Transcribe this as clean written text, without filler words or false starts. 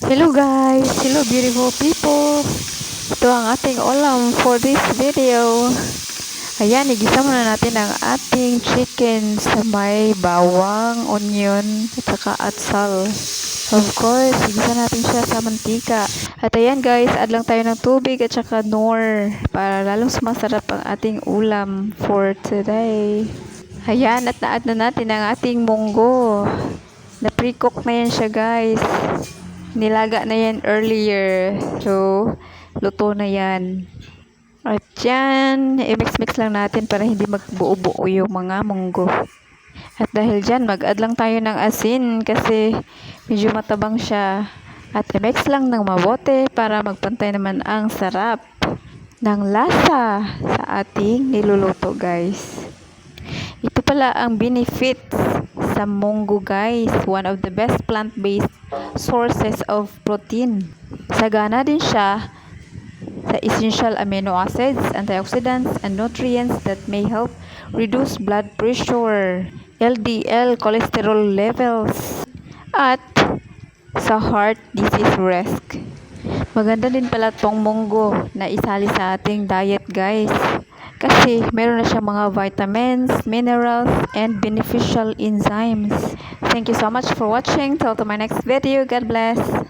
Hello guys! Hello beautiful people! Ito ang ating ulam for this video. Ayan, igisa muna natin ang ating chicken sa may bawang, onion, at saka atsal. Of course, igisa natin siya sa mantika. At ayan guys, add lang tayo ng tubig at saka nor para lalong sumasarap ang ating ulam for today. Ayan, at na-add na natin ang ating munggo. Na-pre-cook na yan siya guys. Nilaga na yan earlier. So, luto na yan. At yan, i-mix-mix lang natin para hindi magbuo-buo yung mga munggo. At dahil dyan, mag-add lang tayo ng asin kasi medyo matabang siya. At i-mix lang ng mabuti para magpantay naman ang sarap ng lasa sa ating niluluto guys. Ito pala ang benefits sa munggo guys. One of the best plant-based sources of protein. Sagana din siya sa essential amino acids, antioxidants, and nutrients that may help reduce blood pressure, LDL cholesterol levels, at sa heart disease risk. Maganda din pala tong munggo na isali sa ating diet guys. Kasi meron na siyang mga vitamins, minerals, and beneficial enzymes. Thank you so much for watching. Till to my next video. God bless.